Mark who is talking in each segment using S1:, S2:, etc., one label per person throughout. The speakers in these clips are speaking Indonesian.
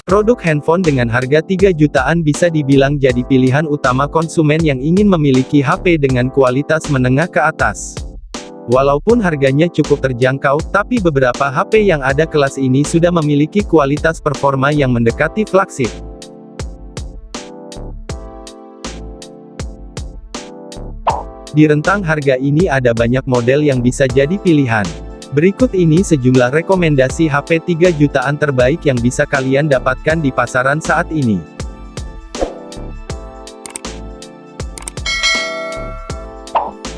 S1: Produk handphone dengan harga 3 jutaan bisa dibilang jadi pilihan utama konsumen yang ingin memiliki HP dengan kualitas menengah ke atas. Walaupun harganya cukup terjangkau, tapi beberapa HP yang ada kelas ini sudah memiliki kualitas performa yang mendekati flagship. Di rentang harga ini ada banyak model yang bisa jadi pilihan. Berikut ini sejumlah rekomendasi HP 3 jutaan terbaik yang bisa kalian dapatkan di pasaran saat ini.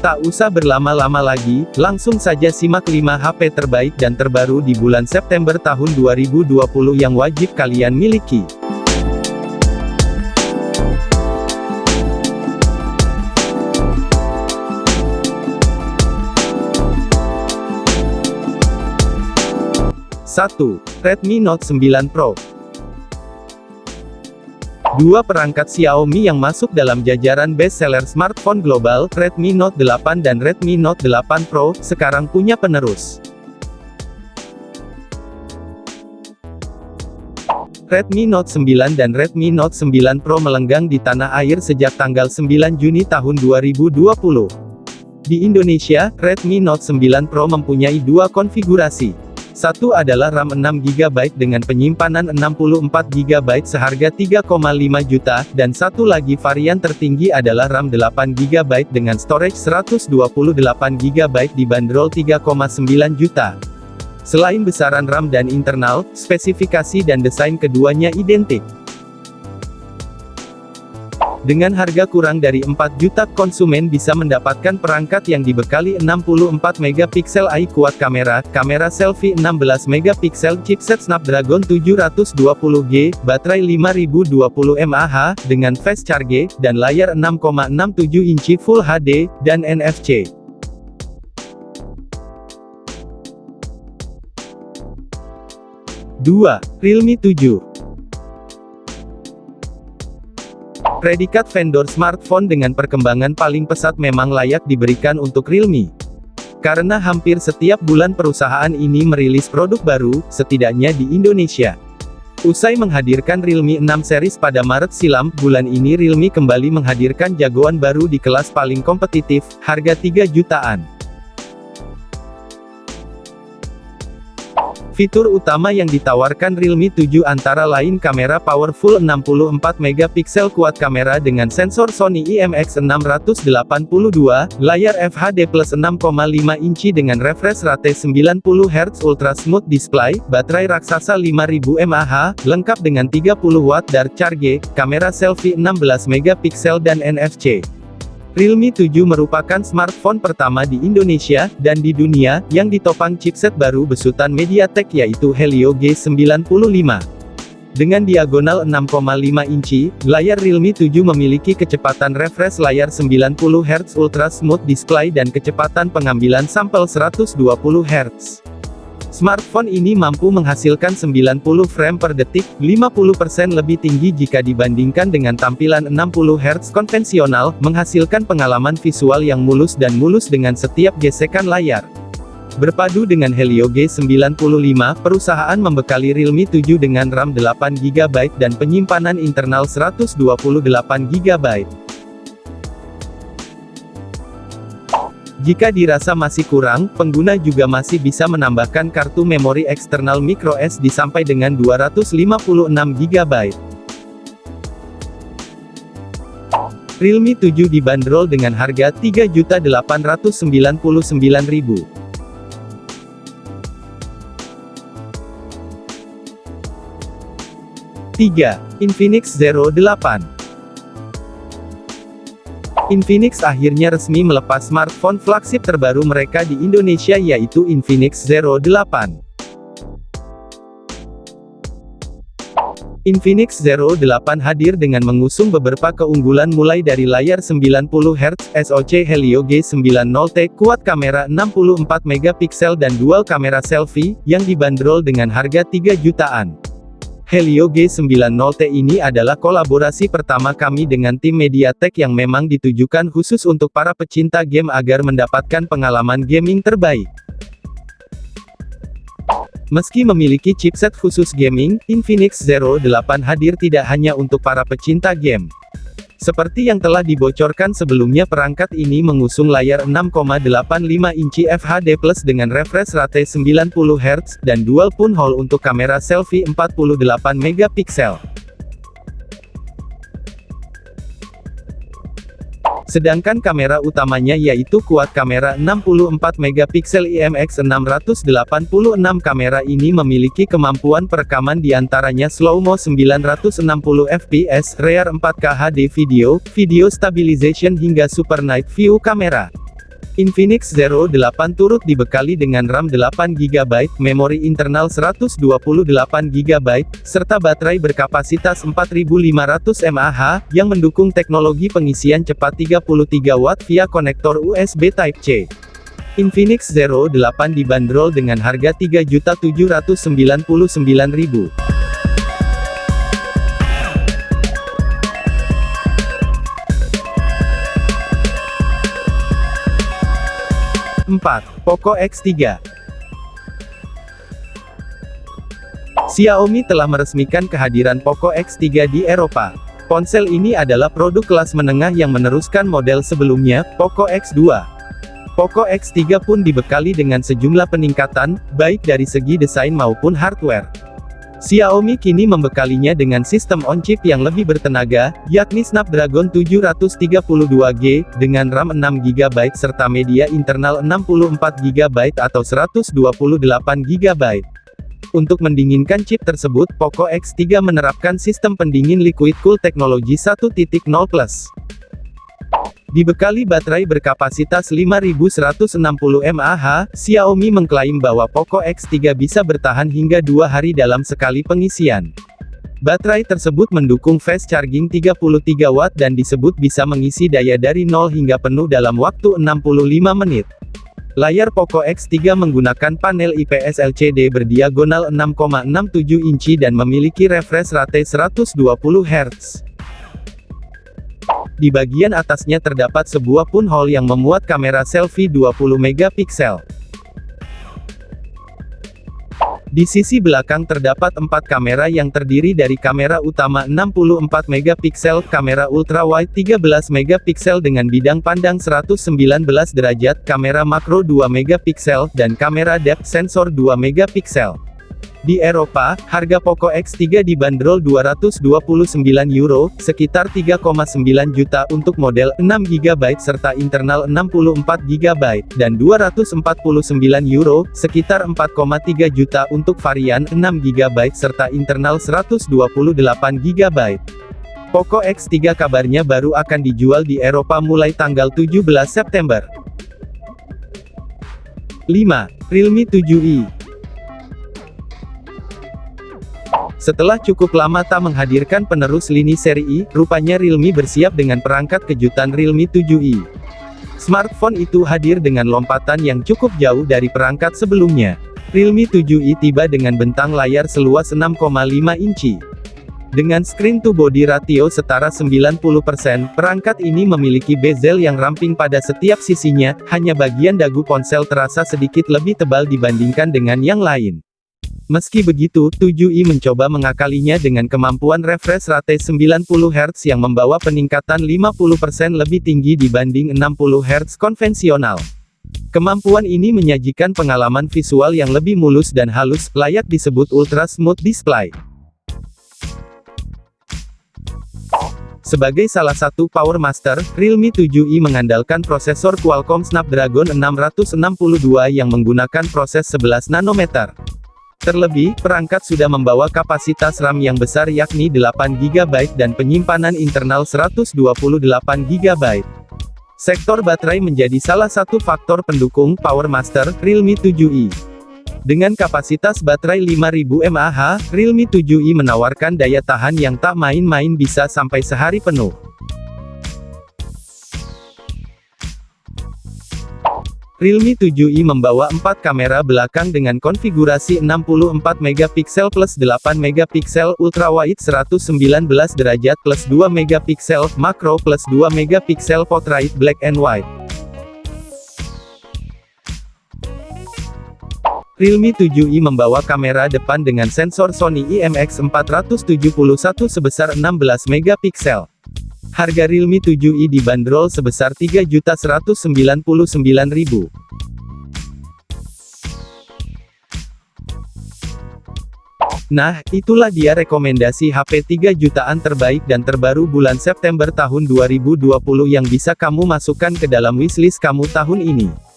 S1: Tak usah berlama-lama lagi, langsung saja simak 5 HP terbaik dan terbaru di bulan September tahun 2020 yang wajib kalian miliki. Satu, Redmi Note 9 Pro. Dua perangkat Xiaomi yang masuk dalam jajaran best-seller smartphone global, Redmi Note 8 dan Redmi Note 8 Pro, sekarang punya penerus. Redmi Note 9 dan Redmi Note 9 Pro melenggang di tanah air sejak tanggal 9 Juni tahun 2020. Di Indonesia, Redmi Note 9 Pro mempunyai dua konfigurasi. Satu adalah RAM 6GB dengan penyimpanan 64GB seharga 3,5 juta, dan satu lagi varian tertinggi adalah RAM 8GB dengan storage 128GB dibanderol 3,9 juta. Selain besaran RAM dan internal, spesifikasi dan desain keduanya identik. Dengan harga kurang dari 4 juta, konsumen bisa mendapatkan perangkat yang dibekali 64MP AI kuat kamera, kamera selfie 16MP, chipset Snapdragon 720G, baterai 5020 mAh, dengan fast charge, dan layar 6,67 inci Full HD, dan NFC. Dua, Realme 7. Predikat vendor smartphone dengan perkembangan paling pesat memang layak diberikan untuk Realme. Karena hampir setiap bulan perusahaan ini merilis produk baru, setidaknya di Indonesia. Usai menghadirkan Realme 6 series pada Maret silam, bulan ini Realme kembali menghadirkan jagoan baru di kelas paling kompetitif, harga 3 jutaan. Fitur utama yang ditawarkan Realme 7 antara lain kamera powerful 64MP kuat kamera dengan sensor Sony IMX682, layar FHD+ 6,5 inci dengan refresh rate 90Hz Ultra Smooth Display, baterai raksasa 5000 mAh, lengkap dengan 30W Dark Charge, kamera selfie 16MP dan NFC. Realme 7 merupakan smartphone pertama di Indonesia, dan di dunia, yang ditopang chipset baru besutan MediaTek yaitu Helio G95. Dengan diagonal 6,5 inci, layar Realme 7 memiliki kecepatan refresh layar 90Hz Ultra Smooth Display dan kecepatan pengambilan sampel 120Hz. Smartphone ini mampu menghasilkan 90 frame per detik, 50% lebih tinggi jika dibandingkan dengan tampilan 60Hz konvensional, menghasilkan pengalaman visual yang mulus dan mulus dengan setiap gesekan layar. Berpadu dengan Helio G95, perusahaan membekali Realme 7 dengan RAM 8GB dan penyimpanan internal 128GB. Jika dirasa masih kurang, pengguna juga masih bisa menambahkan kartu memori eksternal microSD sampai dengan 256GB. Realme 7 dibanderol dengan harga Rp3.899.000. 3. Infinix Zero 8. Infinix akhirnya resmi melepas smartphone flagship terbaru mereka di Indonesia yaitu Infinix Zero 8. Infinix Zero 8 hadir dengan mengusung beberapa keunggulan mulai dari layar 90Hz SoC Helio G90T, kuat kamera 64MP dan dual kamera selfie, yang dibanderol dengan harga 3 jutaan. Helio G90T ini adalah kolaborasi pertama kami dengan tim MediaTek yang memang ditujukan khusus untuk para pecinta game agar mendapatkan pengalaman gaming terbaik. Meski memiliki chipset khusus gaming, Infinix Zero 8 hadir tidak hanya untuk para pecinta game. Seperti yang telah dibocorkan sebelumnya, perangkat ini mengusung layar 6,85 inci FHD+ dengan refresh rate 90 Hz, dan dual punhole untuk kamera selfie 48 megapiksel. Sedangkan kamera utamanya yaitu quad kamera 64 megapiksel IMX686. Kamera ini memiliki kemampuan perekaman diantaranya slow-mo 960 fps, rear 4K HD video stabilization hingga super night view kamera. Infinix Zero 8 turut dibekali dengan RAM 8GB, memori internal 128GB, serta baterai berkapasitas 4500 mAh, yang mendukung teknologi pengisian cepat 33W via konektor USB Type-C. Infinix Zero 8 dibanderol dengan harga Rp3.799.000. 4. Poco X3. Xiaomi telah meresmikan kehadiran Poco X3 di Eropa. Ponsel ini adalah produk kelas menengah yang meneruskan model sebelumnya, Poco X2. Poco X3 pun dibekali dengan sejumlah peningkatan, baik dari segi desain maupun hardware. Xiaomi kini membekalinya dengan sistem on-chip yang lebih bertenaga, yakni Snapdragon 732G, dengan RAM 6GB serta media internal 64GB atau 128GB. Untuk mendinginkan chip tersebut, Poco X3 menerapkan sistem pendingin liquid cool teknologi 1.0+. Dibekali baterai berkapasitas 5160 mAh, Xiaomi mengklaim bahwa Poco X3 bisa bertahan hingga 2 hari dalam sekali pengisian. Baterai tersebut mendukung fast charging 33W dan disebut bisa mengisi daya dari 0 hingga penuh dalam waktu 65 menit. Layar Poco X3 menggunakan panel IPS LCD berdiagonal 6,67 inci dan memiliki refresh rate 120 Hz. Di bagian atasnya terdapat sebuah punhole yang memuat kamera selfie 20 megapiksel. Di sisi belakang terdapat 4 kamera yang terdiri dari kamera utama 64 megapiksel, kamera ultrawide 13 megapiksel dengan bidang pandang 119 derajat, kamera makro 2 megapiksel, dan kamera depth sensor 2 megapiksel. Di Eropa, harga Poco X3 dibanderol €229, sekitar 3,9 juta untuk model 6GB serta internal 64GB, dan €249, sekitar 4,3 juta untuk varian 6GB serta internal 128GB. Poco X3 kabarnya baru akan dijual di Eropa mulai tanggal 17 September. 5. Realme 7i. Setelah cukup lama tak menghadirkan penerus lini seri i, rupanya Realme bersiap dengan perangkat kejutan Realme 7i. Smartphone itu hadir dengan lompatan yang cukup jauh dari perangkat sebelumnya. Realme 7i tiba dengan bentang layar seluas 6,5 inci. Dengan screen-to-body ratio setara 90%, perangkat ini memiliki bezel yang ramping pada setiap sisinya, hanya bagian dagu ponsel terasa sedikit lebih tebal dibandingkan dengan yang lain. Meski begitu, 7i mencoba mengakalinya dengan kemampuan refresh rate 90 Hz yang membawa peningkatan 50% lebih tinggi dibanding 60 Hz konvensional. Kemampuan ini menyajikan pengalaman visual yang lebih mulus dan halus, layak disebut ultra smooth display. Sebagai salah satu Power Master, Realme 7i mengandalkan prosesor Qualcomm Snapdragon 662 yang menggunakan proses 11 nanometer. Terlebih, perangkat sudah membawa kapasitas RAM yang besar yakni 8GB dan penyimpanan internal 128GB. Sektor baterai menjadi salah satu faktor pendukung Power Master Realme 7i. Dengan kapasitas baterai 5000 mAh, Realme 7i menawarkan daya tahan yang tak main-main, bisa sampai sehari penuh. Realme 7i membawa 4 kamera belakang dengan konfigurasi 64 megapiksel plus 8 megapiksel, ultrawide 119 derajat plus 2 megapiksel, makro plus 2 megapiksel, portrait black and white. Realme 7i membawa kamera depan dengan sensor Sony IMX471 sebesar 16 megapiksel. Harga Realme 7i dibanderol sebesar Rp3.199.000. Nah, itulah dia rekomendasi HP 3 jutaan terbaik dan terbaru bulan September tahun 2020 yang bisa kamu masukkan ke dalam wishlist kamu tahun ini.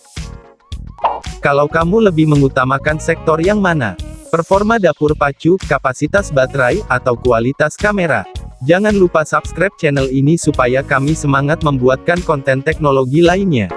S1: Kalau kamu lebih mengutamakan sektor yang mana? Performa dapur pacu, kapasitas baterai, atau kualitas kamera? Jangan lupa subscribe channel ini supaya kami semangat membuatkan konten teknologi lainnya.